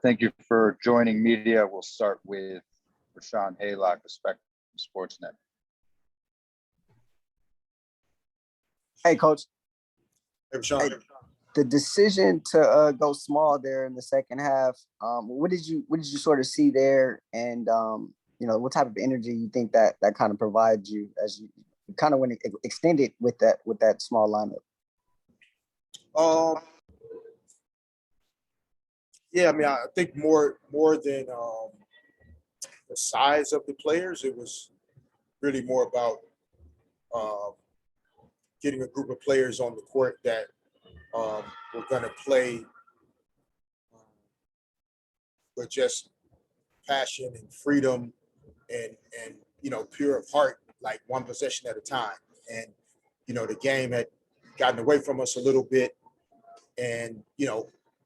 Thank you for joining media. We'll start with Rashawn Haylock, of Spectrum Sportsnet. Hey, Coach. Hey, Rashawn. Hey, the decision to go small there in the second half. What did you sort of see there, and what type of energy you think that kind of provides you as you kind of went extended with that small lineup? Yeah, I mean, I think more than the size of the players, it was really more about getting a group of players on the court that were going to play with just passion and freedom and pure of heart, like one possession at a time. And the game had gotten away from us a little bit, and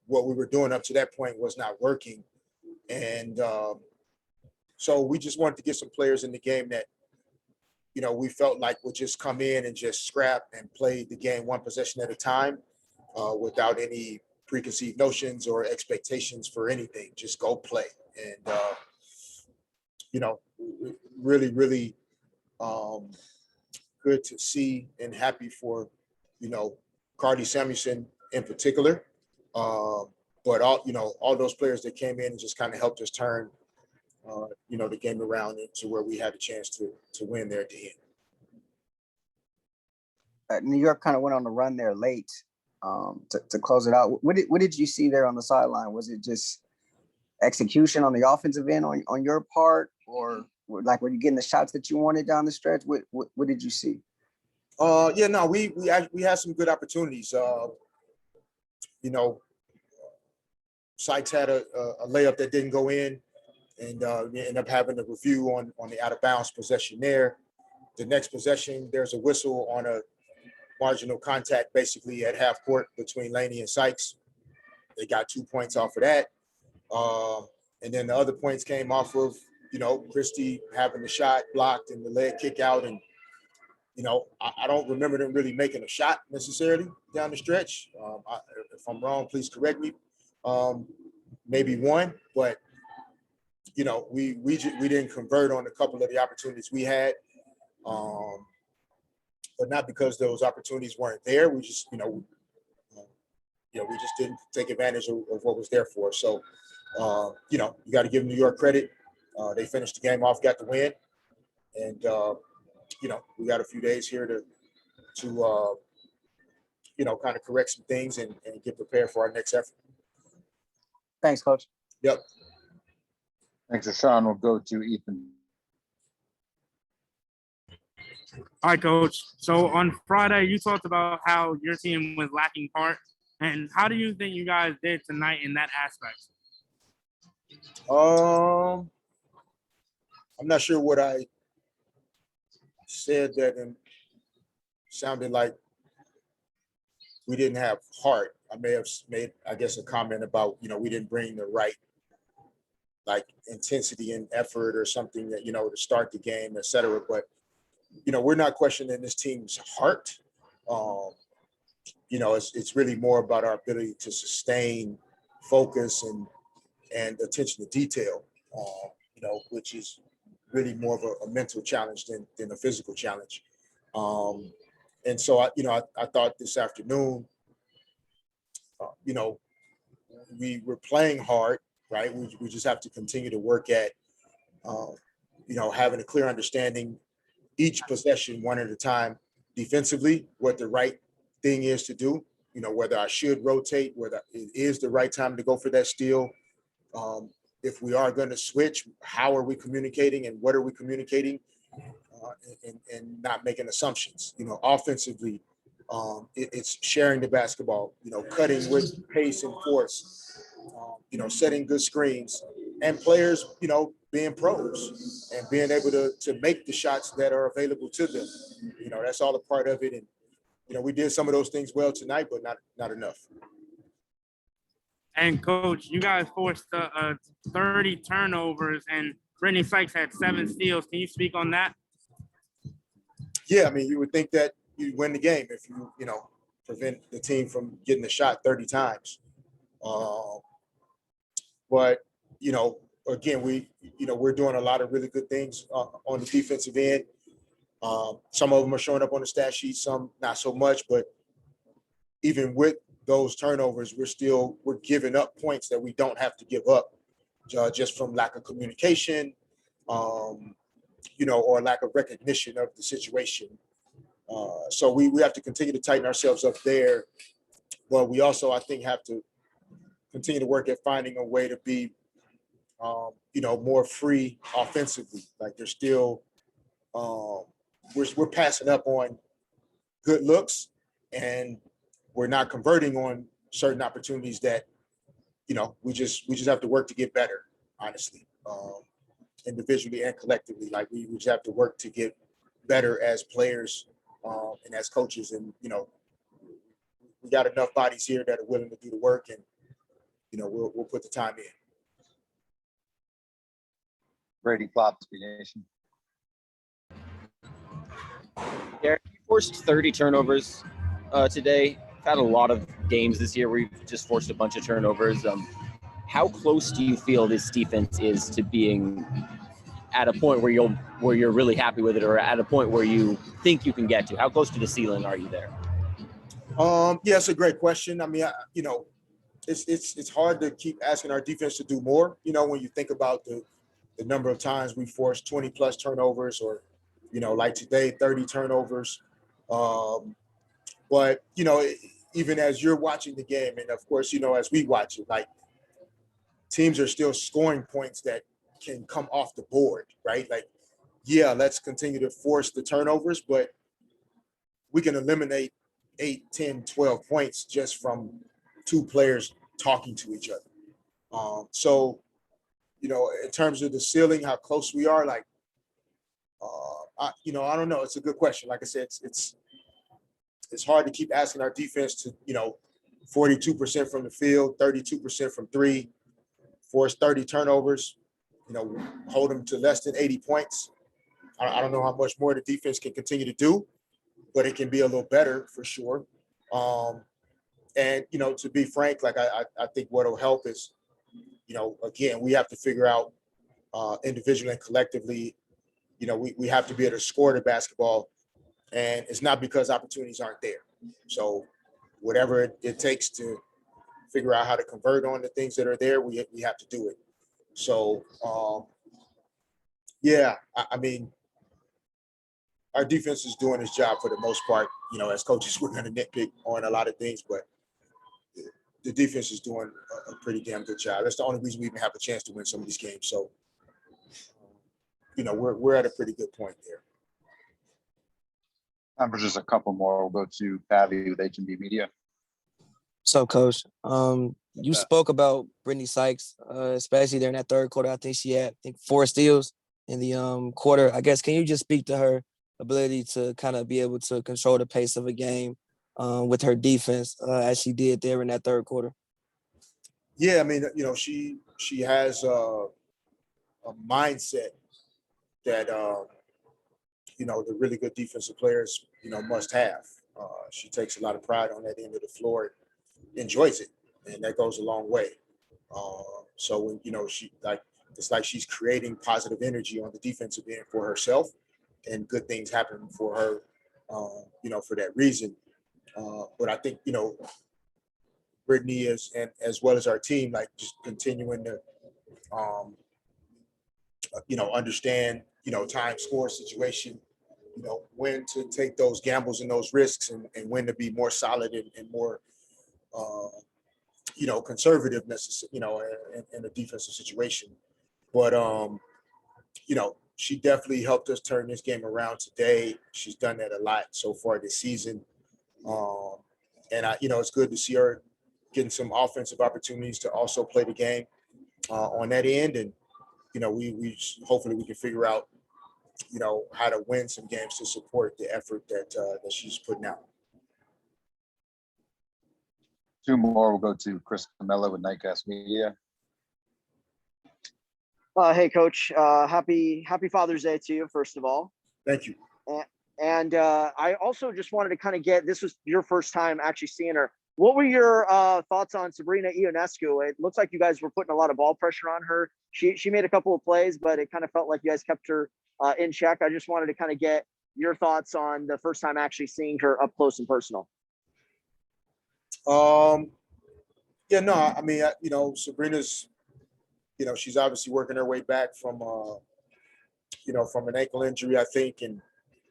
what we were doing up to that point was not working. And so we just wanted to get some players in the game that, we felt like would just come in and just scrap and play the game one possession at a time without any preconceived notions or expectations for anything. Just go play. And, really, really good to see and happy for, Cardi Samuelson in particular. But all those players that came in and just kind of helped us turn, the game around into where we had a chance to win there at the end. New York kind of went on the run there late to close it out. What did you see there on the sideline? Was it just execution on the offensive end on your part, or were you getting the shots that you wanted down the stretch? What did you see? We had some good opportunities. Sykes had a layup that didn't go in, and we ended up having a review on the out of bounds possession there. The next possession, there's a whistle on a marginal contact basically at half court between Laney and Sykes. They got 2 points off of that. And then the other points came off of, Christie having the shot blocked and the leg kick out. And, I don't remember them really making a shot necessarily down the stretch. If I'm wrong, please correct me. Maybe one, but, we didn't convert on a couple of the opportunities we had. But not because those opportunities weren't there. We just, we just didn't take advantage of what was there for us. So, you got to give New York credit. They finished the game off, got the win. And, we got a few days here to kind of correct some things and get prepared for our next effort. Thanks, Coach. Yep. Thanks, Rashawn. We'll go to Ethan. All right, Coach. So on Friday, you talked about how your team was lacking heart. And how do you think you guys did tonight in that aspect? I'm not sure what I said that and sounded like we didn't have heart. I may have made, I guess, a comment about, we didn't bring the right, intensity and effort or something that, to start the game, et cetera. But, we're not questioning this team's heart. It's really more about our ability to sustain focus and attention to detail, which is really more of a mental challenge than a physical challenge. And so, I thought this afternoon, we were playing hard, right? We just have to continue to work at, having a clear understanding each possession one at a time defensively, what the right thing is to do, whether I should rotate, whether it is the right time to go for that steal. If we are going to switch, how are we communicating and what are we communicating, and not making assumptions. Offensively, it's sharing the basketball, cutting with pace and force, setting good screens, and players, being pros and being able to make the shots that are available to them. That's all a part of it. And, we did some of those things well tonight, but not enough. And Coach, you guys forced 30 turnovers, and Brittany Sykes had 7 steals. Can you speak on that? Yeah, I mean, you would think that you win the game if you prevent the team from getting the shot 30 times. But, again, we're doing a lot of really good things on the defensive end. Some of them are showing up on the stat sheet, some not so much, but even with those turnovers, we're giving up points that we don't have to give up just from lack of communication, or lack of recognition of the situation. So we have to continue to tighten ourselves up there. But we also, I think, have to continue to work at finding a way to be, more free offensively. Like there's still, we're passing up on good looks, and we're not converting on certain opportunities that, we just have to work to get better, honestly, individually and collectively. Like we just have to work to get better as players and as coaches. And, we got enough bodies here that are willing to do the work, and, we'll put the time in. Brady Plops, Nation. Derek, you forced 30 turnovers today. You've had a lot of games this year where you've just forced a bunch of turnovers. How close do you feel this defense is to being at a point where you're really happy with it, or at a point where you think you can get to? How close to the ceiling are you there? Yeah, it's a great question. I mean, it's hard to keep asking our defense to do more. When you think about the number of times we forced 20 plus turnovers, or, like today, 30 turnovers. But, even as you're watching the game, and of course, as we watch it, like teams are still scoring points that can come off the board, right? Like, yeah, let's continue to force the turnovers, but we can eliminate 8, 10, 12 points just from two players talking to each other. So, in terms of the ceiling, how close we are, like, I don't know. It's a good question. Like I said, it's hard to keep asking our defense to, 42% from the field, 32% from three, force 30 turnovers, hold them to less than 80 points. I don't know how much more the defense can continue to do, but it can be a little better for sure. And, to be frank, like I think what'll help is, again, we have to figure out individually and collectively, we have to be able to score the basketball, and it's not because opportunities aren't there. So whatever it takes to figure out how to convert on the things that are there, we have to do it. So, yeah, I mean, our defense is doing its job for the most part. As coaches, we're going to nitpick on a lot of things, but the defense is doing a pretty damn good job. That's the only reason we even have a chance to win some of these games. So, we're at a pretty good point there. Time for just a couple more. We'll go to Pavi with H&B Media. So, Coach, you spoke about Brittany Sykes, especially there in that third quarter. I think she had 4 steals in the quarter. I guess, can you just speak to her ability to kind of be able to control the pace of a game with her defense as she did there in that third quarter? Yeah, I mean, she has a mindset that the really good defensive players must have. She takes a lot of pride on that end of the floor, enjoys it, and that goes a long way. So when it's like she's creating positive energy on the defensive end for herself, and good things happen for her, for that reason. But I think Brittany is, and as well as our team, like just continuing to understand time, score, situation, when to take those gambles and those risks, and when to be more solid and more conservativeness, in a defensive situation. But she definitely helped us turn this game around today. She's done that a lot so far this season. And it's good to see her getting some offensive opportunities to also play the game on that end. And, we hopefully we can figure out, how to win some games to support the effort that she's putting out. Two more. We'll go to Chris Camella with Nightcast Media. Hey, Coach. Happy Father's Day to you, first of all. Thank you. And I also just wanted to kind of this was your first time actually seeing her What were your thoughts on Sabrina Ionescu? It looks like you guys were putting a lot of ball pressure on her. She made a couple of plays, but it kind of felt like you guys kept her in check. I just wanted to kind of get your thoughts on the first time actually seeing her up close and personal. Yeah, no, I mean, Sabrina's, she's obviously working her way back from, from an ankle injury, I think, and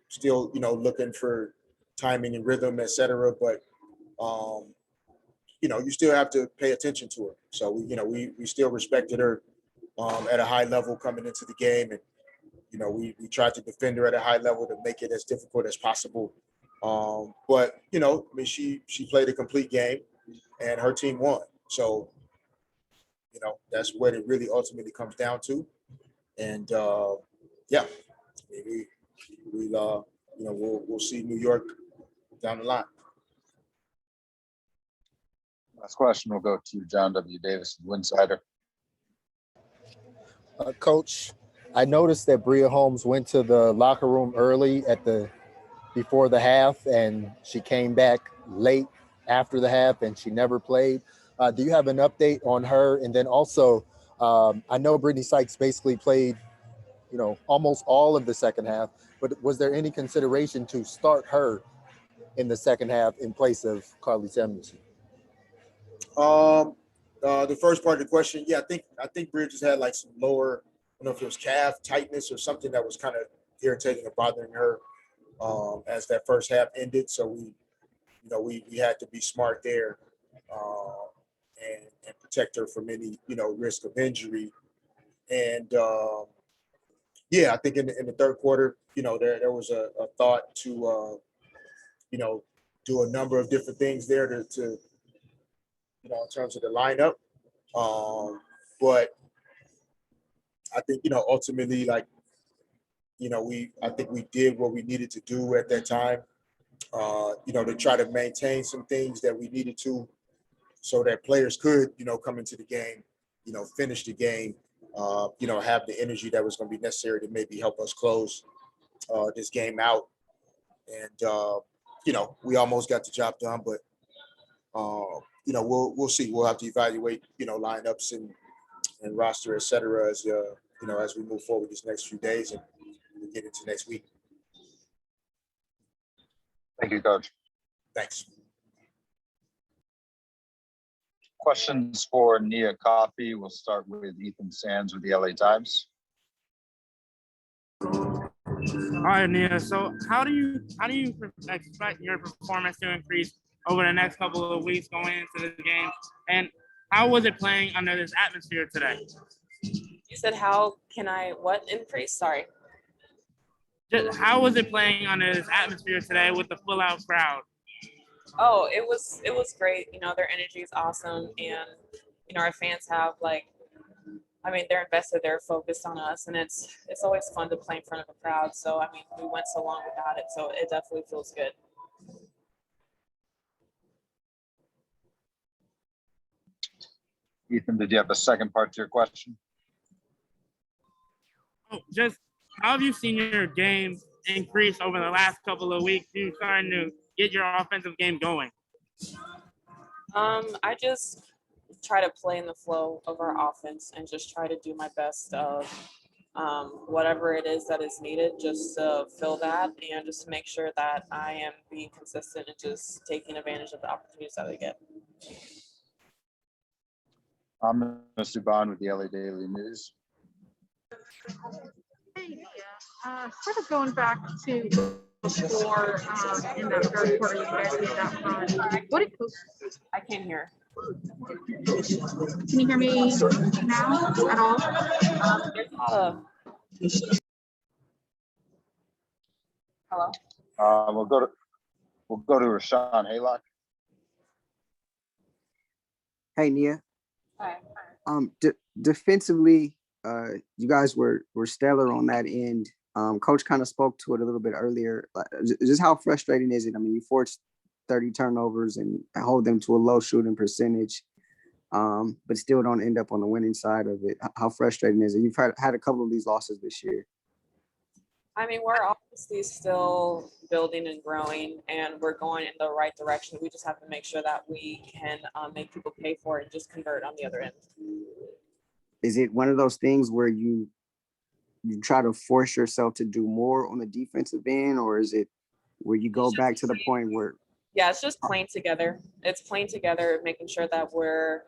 still, looking for timing and rhythm, et cetera. But, you still have to pay attention to her. So, we still respected her at a high level coming into the game. And, we tried to defend her at a high level to make it as difficult as possible. But, I mean, she played a complete game and her team won. So, that's what it really ultimately comes down to. And yeah, we'll see New York down the line. Last question will go to John W. Davis, Winsider. Coach, I noticed that Bria Holmes went to the locker room early before the half, and she came back late after the half, and she never played. Do you have an update on her? And then also, I know Brittany Sykes basically played, almost all of the second half, but was there any consideration to start her in the second half in place of Carly Samuelson? The first part of the question, yeah, I think Bria just had like some lower, I don't know if it was calf tightness or something that was kind of irritating or bothering her as that first half ended. So we had to be smart there and protect her from any risk of injury. And yeah, I think in the third quarter, there was a thought to do a number of different things there to in terms of the lineup. But I think ultimately, like I think we did what we needed to do at that time. To try to maintain some things that we needed to, so that players could come into the game, finish the game, have the energy that was going to be necessary to maybe help us close this game out. And we almost got the job done, but we'll see. We'll have to evaluate lineups and roster, et cetera, as as we move forward these next few days and we get into next week. Thank you, Coach. Thanks. Questions for Nia Coffey. We'll start with Ethan Sands with the LA Times. All right, Nia. So how do you expect your performance to increase over the next couple of weeks going into the game? And how was it playing under this atmosphere today? You said how can I increase? Sorry. Just how was it playing under this atmosphere today with the full out crowd? Oh, it was great. Their energy is awesome, and our fans have they're invested, they're focused on us, and it's always fun to play in front of a crowd. So we went so long without it, so it definitely feels good. Ethan, did you have a second part to your question? Oh, just how have you seen your game increase over the last couple of weeks? You starting to get your offensive game going? I just try to play in the flow of our offense and just try to do my best of whatever it is that is needed, just to fill that and just to make sure that I am being consistent and just taking advantage of the opportunities that I get. I'm Subban with the LA Daily News. Hey, sort of going back to before in that third quarter, you guys made that run. What did Coach? I can't hear. Can you hear me now at all? There's not a. Hello. We'll go to Rashawn Haylock. Hey, Nia. Hi. Defensively, you guys were stellar on that end. Coach kind of spoke to it a little bit earlier. Just how frustrating is it? I mean, you forced 30 turnovers and hold them to a low shooting percentage, but still don't end up on the winning side of it. How frustrating is it? You've had a couple of these losses this year. I mean, we're obviously still building and growing, and we're going in the right direction. We just have to make sure that we can make people pay for it and just convert on the other end. Is it one of those things where you try to force yourself to do more on the defensive end, or is it where you go back to the point where? Yeah, it's just playing together. It's playing together, making sure that we're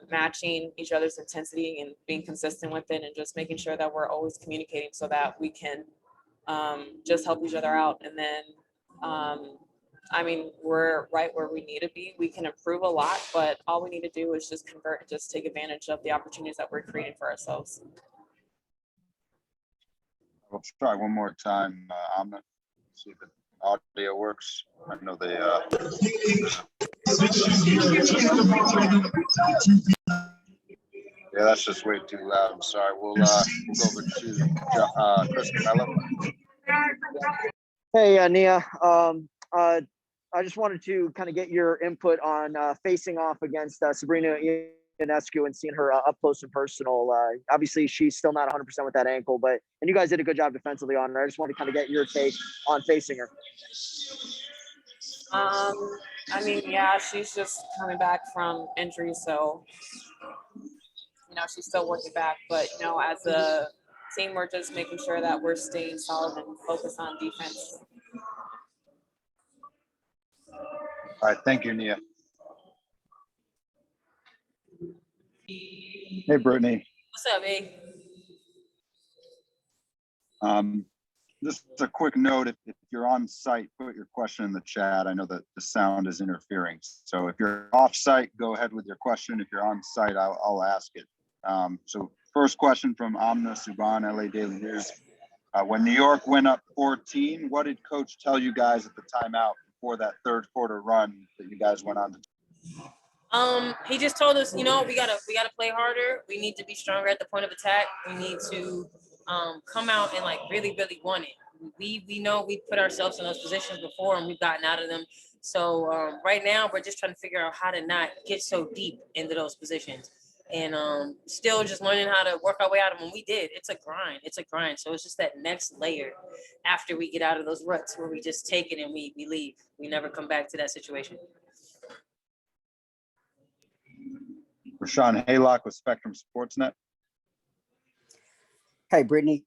matching each other's intensity and being consistent with it, and just making sure that we're always communicating so that we can just help each other out. And then, I mean, we're right where we need to be. We can improve a lot, but all we need to do is just convert and just take advantage of the opportunities that we're creating for ourselves. We'll try one more time. I'm gonna see if the audio works. I know they. Yeah, that's just way too loud. I'm sorry. We'll go over to Chris Mello. Hey, Nia. I just wanted to kind of get your input on facing off against Sabrina Ionescu and seeing her up close and personal. Obviously, she's still not 100% with that ankle, and you guys did a good job defensively on her. I just wanted to kind of get your take on facing her. I mean, yeah, she's just coming back from injury, so she's still working back. But as a team, we're just making sure that we're staying solid and focused on defense. All right, thank you, Nia. Hey, Brittany. What's up, A? Just a quick note, if you're on site, put your question in the chat. I know that the sound is interfering. So if you're off site, go ahead with your question. If you're on site, I'll ask it. So first question from Amna Subban, LA Daily News. When New York went up 14, what did coach tell you guys at the timeout before that third quarter run that you guys went on to? He just told us, we gotta play harder. We need to be stronger at the point of attack. We need to come out and really, really want it. We know we put ourselves in those positions before and we've gotten out of them. So right now we're just trying to figure out how to not get so deep into those positions. And still just learning how to work our way out of them. We did. It's a grind. So it's just that next layer after we get out of those ruts where we just take it and we leave. We never come back to that situation. Rashawn Haylock with Spectrum Sportsnet. Hey, Brittany.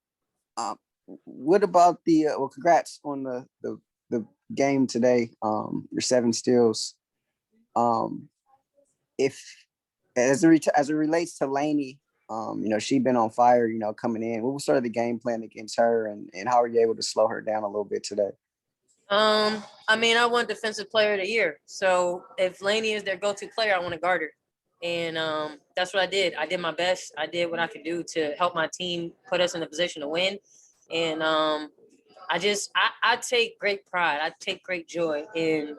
What about the congrats on the game today. Your 7 steals. If as it relates to Lainey, she's been on fire, coming in. What was sort of the game plan against her, and how are you able to slow her down a little bit today? I mean, I won Defensive Player of the Year. So if Lainey is their go-to player, I want to guard her. And that's what I did. I did my best. I did what I could do to help my team put us in a position to win. And I take great pride. I take great joy in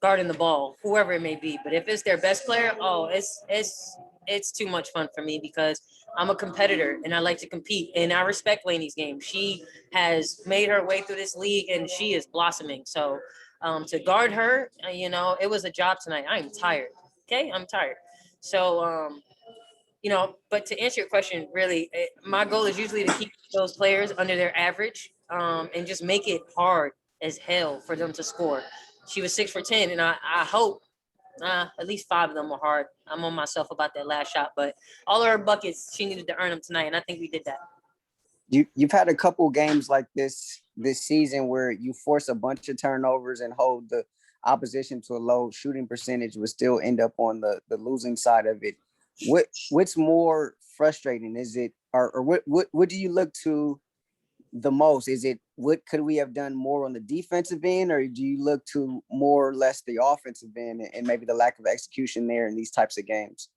guarding the ball, whoever it may be. But if it's their best player, it's too much fun for me because I'm a competitor and I like to compete. And I respect Lainey's game. She has made her way through this league and she is blossoming. So to guard her, it was a job tonight. I'm tired. Okay, I'm tired. So, but to answer your question, really, my goal is usually to keep those players under their average and just make it hard as hell for them to score. She was 6 for 10, and I hope at least 5 of them were hard. I'm on myself about that last shot, but all of her buckets, she needed to earn them tonight, and I think we did that. You've had a couple games like this season where you force a bunch of turnovers and hold the opposition to a low shooting percentage, but still end up on the losing side of it. What's more frustrating? Is it or what do you look to the most? Is it what could we have done more on the defensive end, or do you look to more or less the offensive end and maybe the lack of execution there in these types of games?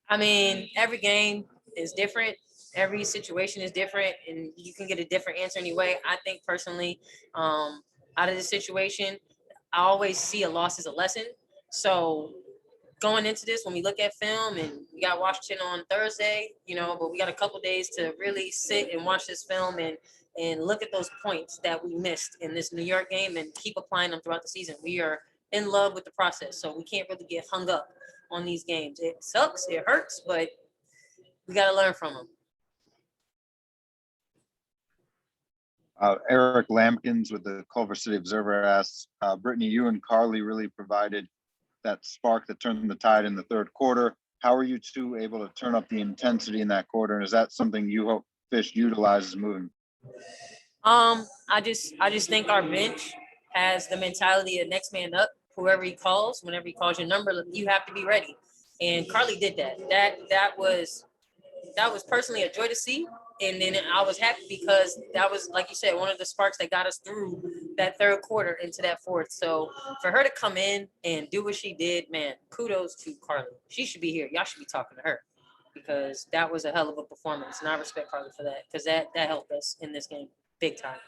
I mean, every game is different. Every situation is different, and you can get a different answer anyway. I think personally, out of this situation, I always see a loss as a lesson. So going into this, when we look at film, and we got Washington on Thursday, but we got a couple days to really sit and watch this film and look at those points that we missed in this New York game and keep applying them throughout the season. We are in love with the process, so we can't really get hung up on these games. It sucks, it hurts, but we got to learn from them. Eric Lampkins with the Culver City Observer asks, Brittany, you and Carly really provided that spark that turned the tide in the third quarter. How are you two able to turn up the intensity in that quarter? And is that something you hope Fish utilizes moving? I just think our bench has the mentality of next man up. Whoever he calls, whenever he calls your number, you have to be ready. And Carly did that. That was personally a joy to see. And then I was happy because that was, like you said, one of the sparks that got us through that third quarter into that fourth. So for her to come in and do what she did, man, kudos to Carly. She should be here. Y'all should be talking to her because that was a hell of a performance. And I respect Carly for that because that helped us in this game big time.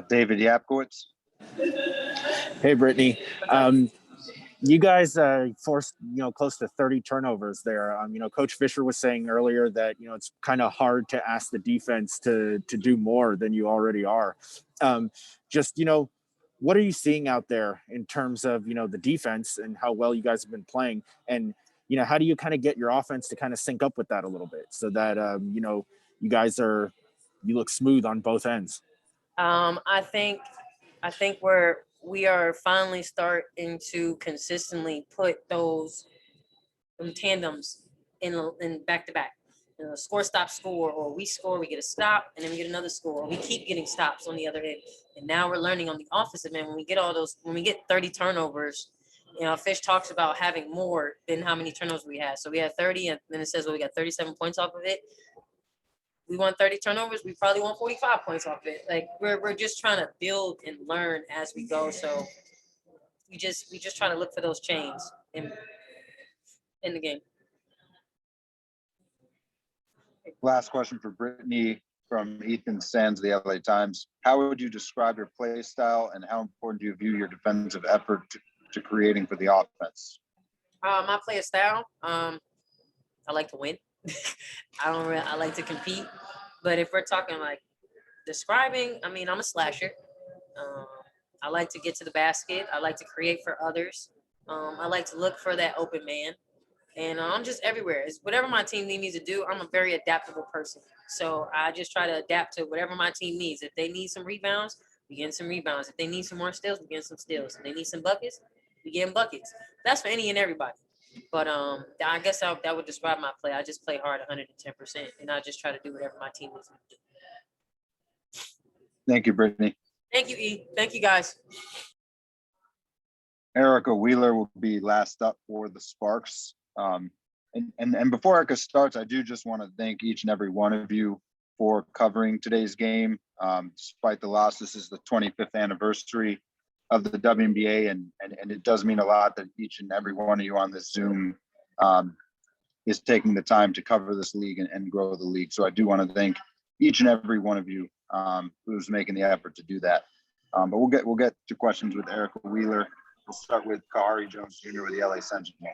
David Yapkowitz. Hey, Brittany. You guys forced, close to 30 turnovers there. Coach Fisher was saying earlier that, it's kind of hard to ask the defense to do more than you already are. What are you seeing out there in terms of, the defense and how well you guys have been playing? And, how do you kind of get your offense to kind of sync up with that a little bit so that, you guys you look smooth on both ends? I think we are finally starting to consistently put those tandems in back to back. Score, stop, score, or we score, we get a stop, and then we get another score. We keep getting stops on the other end, and now we're learning on the offensive end when we get 30 turnovers. Fish talks about having more than how many turnovers we had. So we had 30, and then it says, well, we got 37 points off of it. We want 30 turnovers. We probably want 45 points off it. Like we're just trying to build and learn as we go. So we just try to look for those chains in the game. Last question for Brittany from Ethan Sands, of the LA Times. How would you describe your play style and how important do you view your defensive effort to creating for the offense? My play style, I like to win. I like to compete. But if we're talking like describing, I'm a slasher. I like to get to the basket. I like to create for others. I like to look for that open man. And I'm just everywhere. It's whatever my team needs me to do. I'm a very adaptable person. So I just try to adapt to whatever my team needs. If they need some rebounds, we get some rebounds. If they need some more steals, we get some steals. If they need some buckets, we get buckets. That's for any and everybody. But I guess that would describe my play. I just play hard 110%, and I just try to do whatever my team needs me to do. Thank you, Brittany. Thank you, E. Thank you, guys. Erica Wheeler will be last up for the Sparks. And before Erica starts, I do just want to thank each and every one of you for covering today's game. Despite the loss, this is the 25th anniversary of the WNBA, and it does mean a lot that each and every one of you on this Zoom is taking the time to cover this league and grow the league. So I do want to thank each and every one of you who's making the effort to do that. But we'll get to questions with Erica Wheeler. We'll start with Kahari Jones Jr. with the LA Sentinel.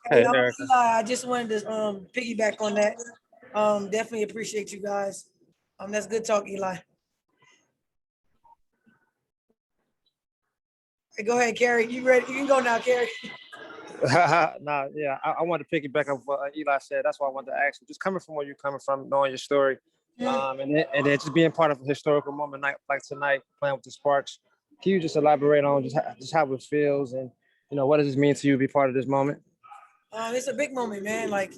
Hey, I just wanted to piggyback on that. Definitely appreciate you guys. That's good talk, Eli. Hey, go ahead, Carrie. You ready? You can go now, Carrie. Nah, yeah, I wanted to piggyback on what Eli said. That's why I wanted to ask you. Just coming from where you're coming from, knowing your story, and then just being part of a historical moment like tonight, playing with the Sparks. Can you just elaborate on just how it feels and what does this mean to you to be part of this moment? It's a big moment, man. Like,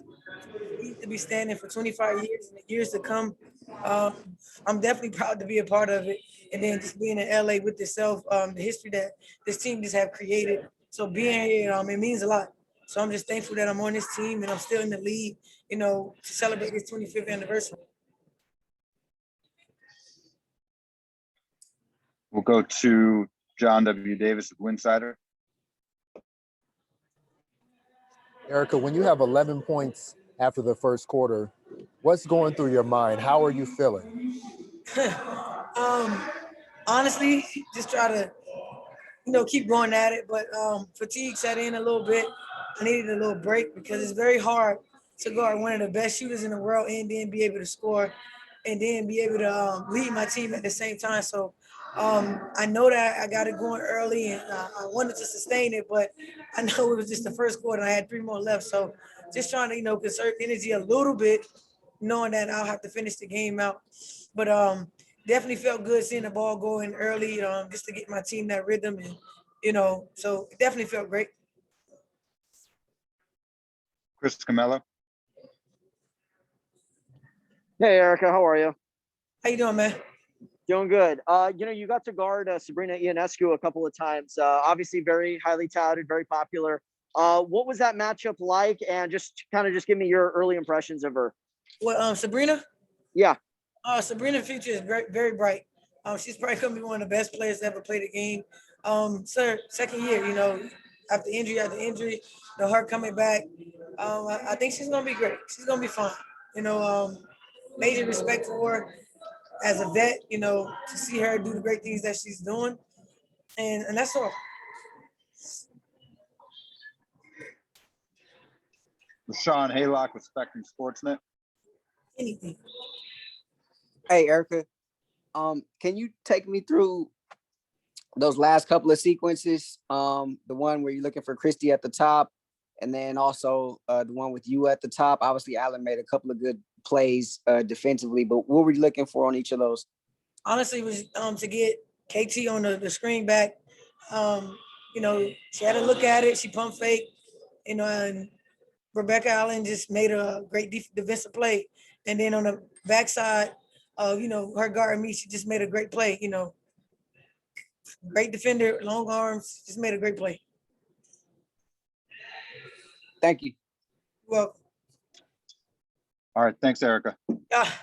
to be standing for 25 years and the years to come. I'm definitely proud to be a part of it. And then just being in LA with itself, the history that this team just have created. So being here, it means a lot. So I'm just thankful that I'm on this team and I'm still in the league, to celebrate this 25th anniversary. We'll go to John W. Davis with Winsider. Erica, when you have 11 points after the first quarter, what's going through your mind? How are you feeling? Honestly, just try to, keep going at it. But fatigue set in a little bit. I needed a little break because it's very hard to guard one of the best shooters in the world and then be able to score and then be able to lead my team at the same time. So I know that I got it going early and I wanted to sustain it, but I know it was just the first quarter and I had 3 more left. So just trying to, conserve energy a little bit knowing that I'll have to finish the game out. But definitely felt good seeing the ball going early, just to get my team that rhythm, and so it definitely felt great. Chris Camello. Hey, Erica, how are you? How you doing, man? Doing good. You got to guard Sabrina Ionescu a couple of times. Obviously, very highly touted, very popular. What was that matchup like? And just give me your early impressions of her. Well, Sabrina? Yeah. Sabrina's future is great, very bright. She's probably gonna be one of the best players to ever play the game. Second year, after injury, her coming back. I think she's gonna be great. She's gonna be fine. Major respect for her as a vet. To see her do the great things that she's doing, and that's all. Rashawn Haylock with Spectrum Sportsnet. Anything. Hey, Erica, can you take me through those last couple of sequences? The one where you're looking for Christie at the top, and then also the one with you at the top. Obviously, Allen made a couple of good plays defensively, but what were you looking for on each of those? Honestly, it was to get KT on the screen back. She had to look at it. She pump fake, and Rebecca Allen just made a great defensive play. And then on the backside, her guarding me, she just made a great play. Great defender, long arms, just made a great play. Thank you. You're welcome. All right. Thanks, Erica. Ah.